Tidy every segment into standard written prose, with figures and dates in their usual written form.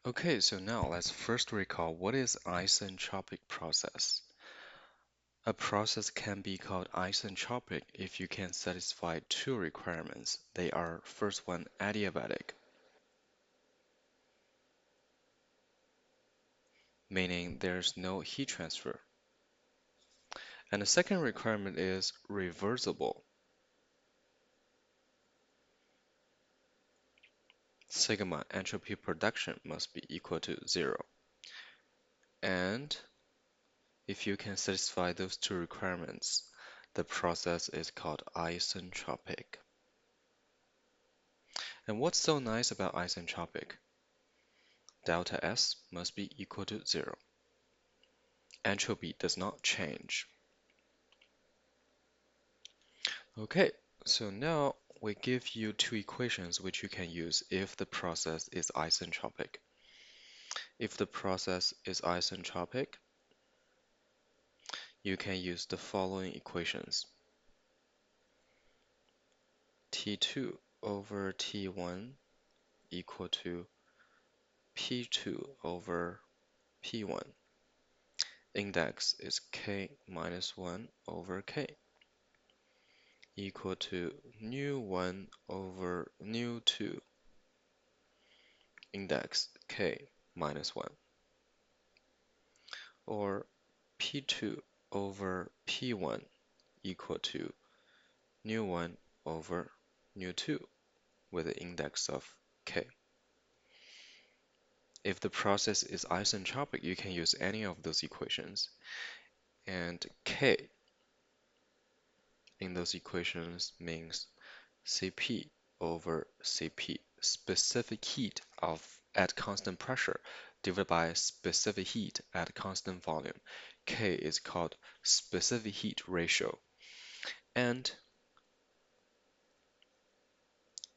Okay, so now let's first recall what is isentropic process. A process can be called isentropic if you can satisfy two requirements. They are first one adiabatic, meaning there's no heat transfer. And the second requirement is reversible. Sigma entropy production must be equal to 0. And if you can satisfy those two requirements, the process is called isentropic. And what's so nice about isentropic? Delta S must be equal to 0. Entropy does not change. Okay, so now we give you two equations which you can use if the process is isentropic. If the process is isentropic, you can use the following equations. T2 over T1 equal to P2 over P1. Index is K minus 1 over K equal to nu1 over nu2. Index K minus 1. Or P2 over P1 equal to nu1 over nu2 with the index of K. If the process is isentropic, you can use any of those equations. And K in those equations means Cp over Cp, specific heat at constant pressure divided by specific heat at constant volume. K is called specific heat ratio. And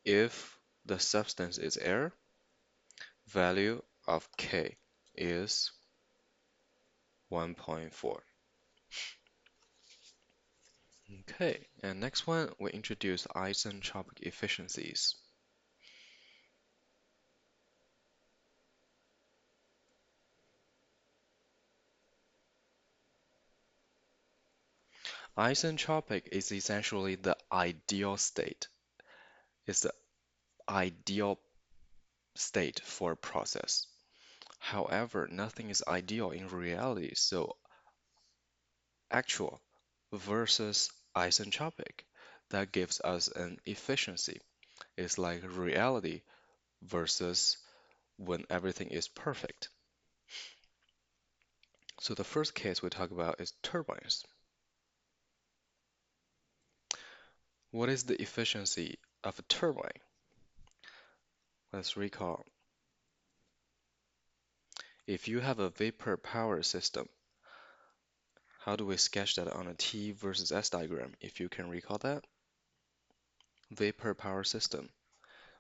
if the substance is air, value of K is 1.4. Okay, and next one, we introduce isentropic efficiencies. Isentropic is essentially the ideal state. It's the ideal state for a process. However, nothing is ideal in reality, so actual versus isentropic, that gives us an efficiency. It's like reality versus when everything is perfect. So the first case we talk about is turbines. What is the efficiency of a turbine? Let's recall. If you have a vapor power system, how do we sketch that on a T versus S diagram, if you can recall that? Vapor power system,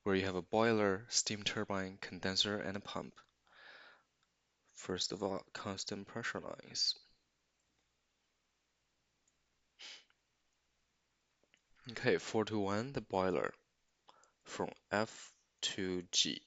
where you have a boiler, steam turbine, condenser, and a pump. First of all, constant pressure lines. Okay, 4 to 1, the boiler, from F to G.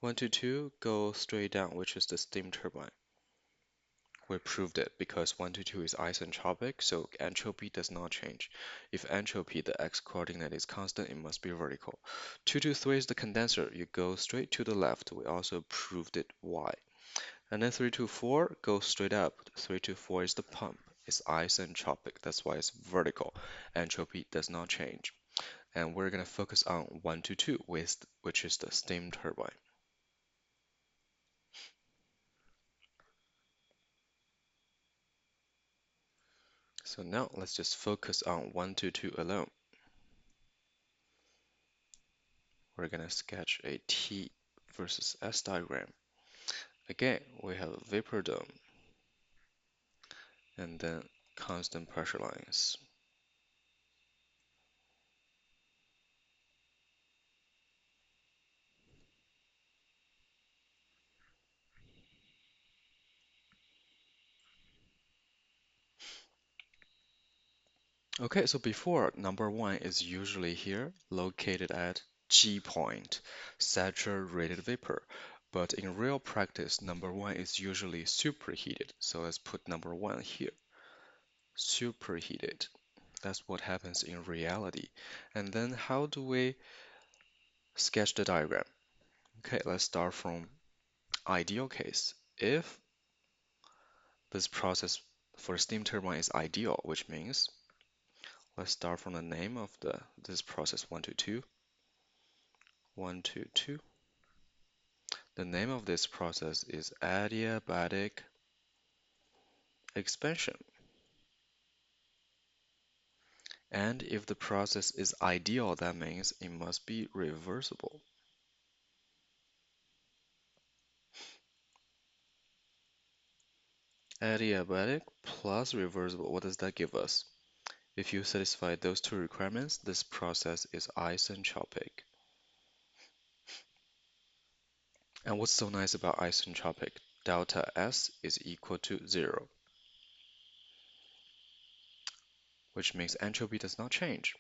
1 to 2, go straight down, which is the steam turbine. We proved it because 1 to 2 is isentropic, so entropy does not change. If entropy, the x-coordinate is constant, it must be vertical. 2 to 3 is the condenser. You go straight to the left. We also proved it y. And then 3 to 4, go straight up. 3 to 4 is the pump. It's isentropic. That's why it's vertical. Entropy does not change. And we're going to focus on 1 to 2, which is the steam turbine. So now let's just focus on 1 to 2 alone. We're going to sketch a T versus S diagram. Again, we have a vapor dome and then constant pressure lines. Okay, so before, number 1 is usually here, located at G point, saturated vapor. But in real practice, number one is usually superheated. So let's put number one here. Superheated. That's what happens in reality. And then how do we sketch the diagram? Okay, let's start from ideal case. If this process for steam turbine is ideal, which means let's start from the name of this process 122. 122. The name of this process is adiabatic expansion. And if the process is ideal, that means it must be reversible. Adiabatic plus reversible, what does that give us? If you satisfy those two requirements, this process is isentropic. And what's so nice about isentropic? Delta S is equal to 0, which means entropy does not change.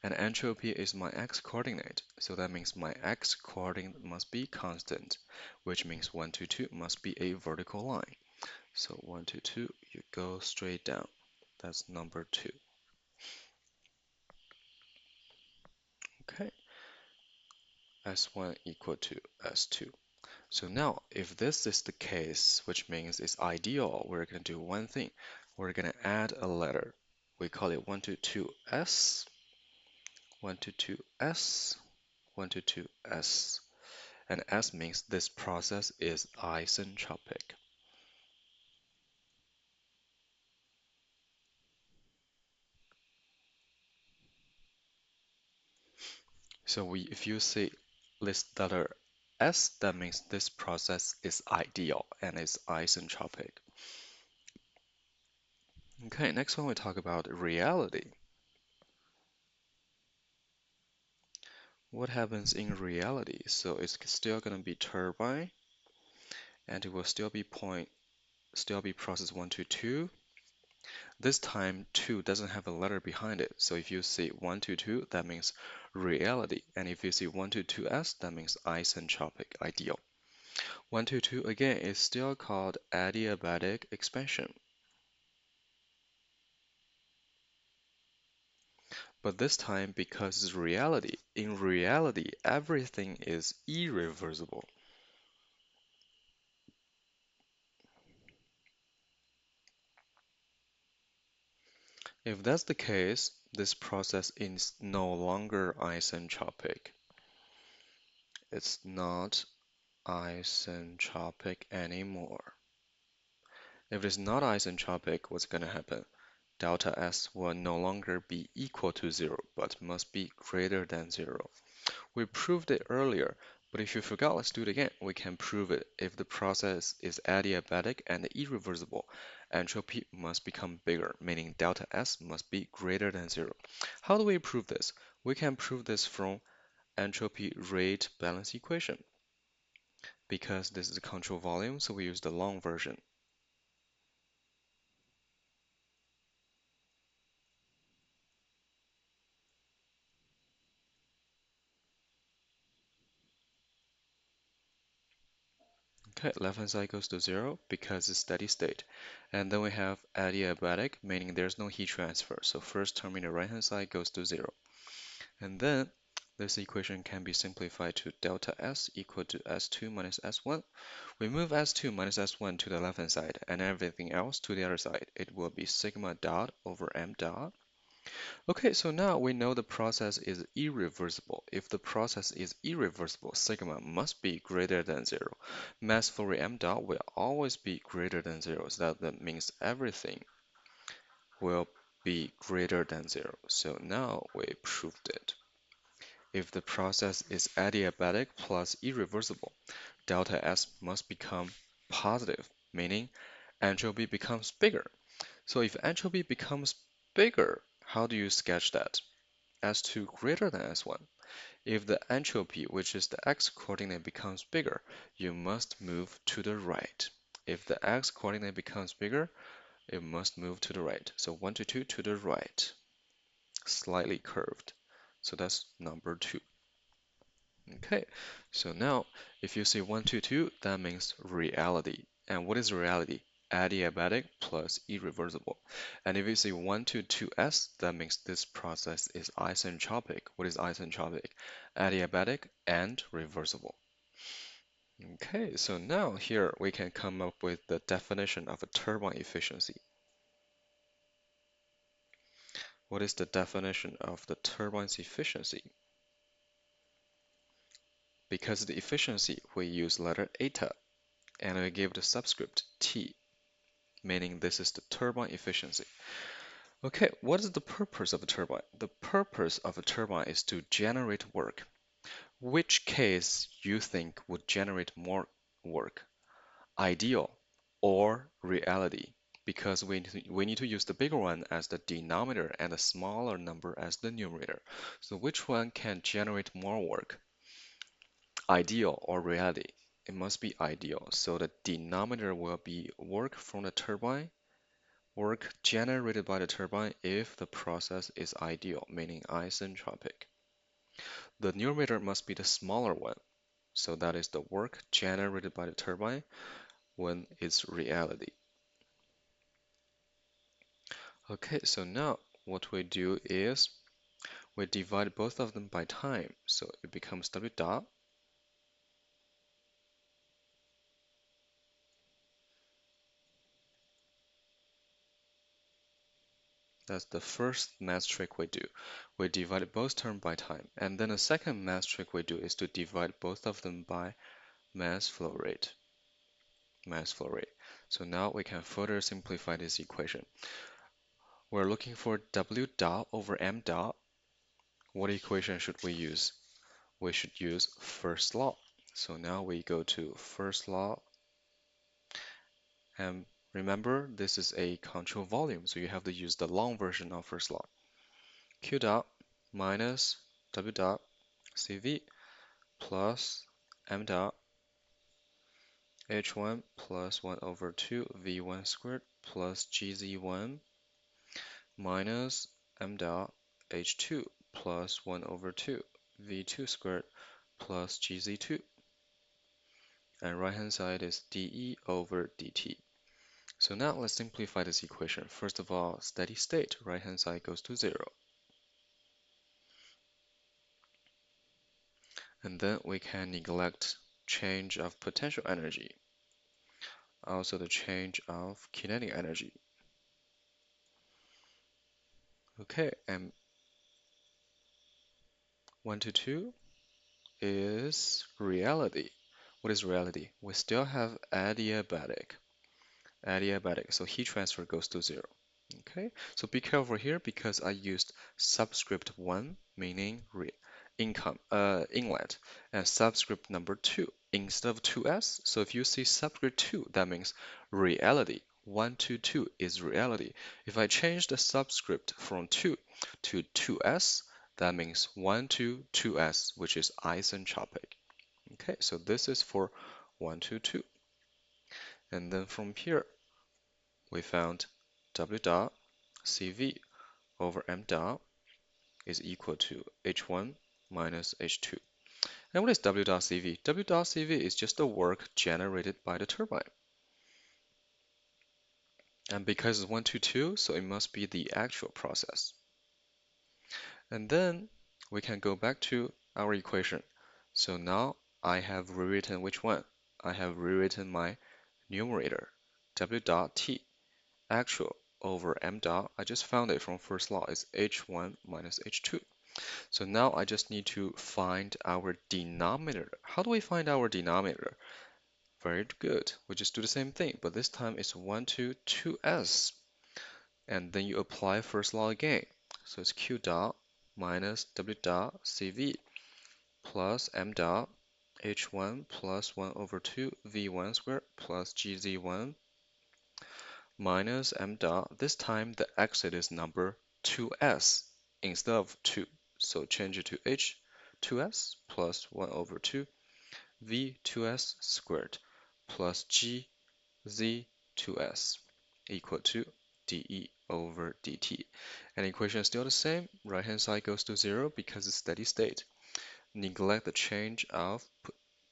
And entropy is my x-coordinate, so that means my x-coordinate must be constant, which means 122 must be a vertical line. So 122, you go straight down. That's number 2. Okay, S1 equal to S2. So now, if this is the case, which means it's ideal, we're going to do one thing. We're going to add a letter. We call it 122S, 122S, 122S. And S means this process is isentropic. So if you see this letter S, that means this process is ideal and is isentropic. Okay, next one we talk about reality. What happens in reality? So it's still going to be turbine, and it will still be process 122. This time 2 doesn't have a letter behind it. So if you see 122, that means reality. And if you see 122S, that means isentropic, ideal. 122 again is still called adiabatic expansion. But this time, because it's reality, in reality, everything is irreversible. If that's the case, this process is no longer isentropic. It's not isentropic anymore. If it's not isentropic, what's going to happen? Delta S will no longer be equal to 0, but must be greater than 0. We proved it earlier, but if you forgot, let's do it again. We can prove it. If the process is adiabatic and irreversible, entropy must become bigger, meaning delta S must be greater than 0. How do we prove this? We can prove this from entropy rate balance equation. Because this is the control volume, so we use the long version. Okay, left-hand side goes to 0 because it's steady state. And then we have adiabatic, meaning there's no heat transfer. So first term in the right-hand side goes to 0. And then this equation can be simplified to delta S equal to S2 minus S1. We move S2 minus S1 to the left-hand side and everything else to the other side. It will be sigma dot over m dot. Okay, so now we know the process is irreversible. If the process is irreversible, sigma must be greater than 0. Mass flow rate m dot will always be greater than 0, so that means everything will be greater than 0. So now we proved it. If the process is adiabatic plus irreversible, delta S must become positive, meaning entropy becomes bigger. So if entropy becomes bigger, how do you sketch that? S2 greater than S1. If the entropy, which is the x-coordinate, becomes bigger, you must move to the right. If the x-coordinate becomes bigger, it must move to the right. So 1 to 2 to the right, slightly curved. So that's number 2. Okay, so now if you see 1, 2, 2, that means reality. And what is reality? Adiabatic plus irreversible. And if you see 1, 2, 2s, that means this process is isentropic. What is isentropic? Adiabatic and reversible. Okay, so now here we can come up with the definition of a turbine efficiency. What is the definition of the turbine's efficiency? Because the efficiency, we use letter eta, and we give the subscript T, meaning this is the turbine efficiency. Okay, what is the purpose of a turbine? The purpose of a turbine is to generate work. Which case you think would generate more work? Ideal or reality? Because we need to use the bigger one as the denominator and the smaller number as the numerator. So which one can generate more work? Ideal or reality? It must be ideal. So the denominator will be work from the turbine, work generated by the turbine if the process is ideal, meaning isentropic. The numerator must be the smaller one. So that is the work generated by the turbine when it's reality. Okay, so now what we do is we divide both of them by time. So it becomes W dot. That's the first math trick we do. We divide both terms by time. And then the second math trick we do is to divide both of them by mass flow rate. Mass flow rate. So now we can further simplify this equation. We're looking for W dot over M dot. What equation should we use? We should use first law. So now we go to first law. And remember, this is a control volume, so you have to use the long version of first law. Q dot minus W dot CV plus M dot H1 plus 1 over 2 V1 squared plus GZ1 minus M dot H2 plus 1 over 2 V2 squared plus GZ2. And right hand side is dE over dt. So now let's simplify this equation. First of all, steady state, right hand side goes to 0. And then we can neglect change of potential energy, also the change of kinetic energy. Okay, and 1 to 2 is reality. What is reality? We still have adiabatic. Adiabatic, so heat transfer goes to 0. Okay, so be careful here because I used subscript 1, meaning inlet, and subscript number 2 instead of 2s. So if you see subscript 2, that means reality. 1 to 2 is reality. If I change the subscript from 2 to 2s, that means 1 to 2s, which is isentropic. Okay, so this is for 1 to 2. And then from here, we found W dot CV over M dot is equal to H1 minus H2. And what is W dot CV? W dot CV is just the work generated by the turbine. And because it's 1 to 2, so it must be the actual process. And then we can go back to our equation. So now I have rewritten which one? I have rewritten my numerator, W dot T, actual over M dot. I just found it from first law is H1 minus H2. So now I just need to find our denominator. How do we find our denominator? Very good. We just do the same thing, but this time it's 1 to 2s. And then you apply first law again. So it's Q dot minus W dot CV plus M dot H1 plus 1 over 2 V1 squared plus GZ1 minus M dot. This time the exit is number 2s instead of 2. So change it to H2s plus 1 over 2 V2s squared plus GZ2s equal to dE over dt. And equation is still the same. Right hand side goes to 0 because it's steady state. neglect the change of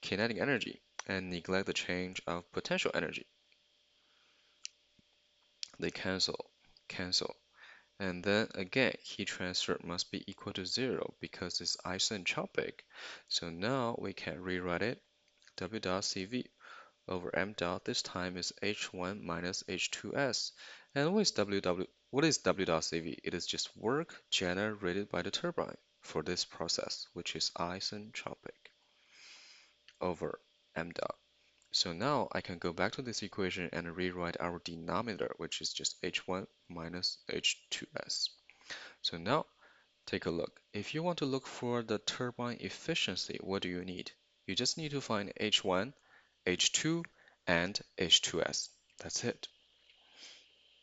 kinetic energy and neglect the change of potential energy. They cancel. And then again, heat transfer must be equal to 0 because it's isentropic. So now we can rewrite it. W dot CV over m dot this time is H1 minus H2S. And what is W dot CV? It is just work generated by the turbine for this process, which is isentropic over m dot. So now I can go back to this equation and rewrite our denominator, which is just H1 minus H2S. So now take a look. If you want to look for the turbine efficiency, what do you need? You just need to find H1, H2, and H2S. That's it.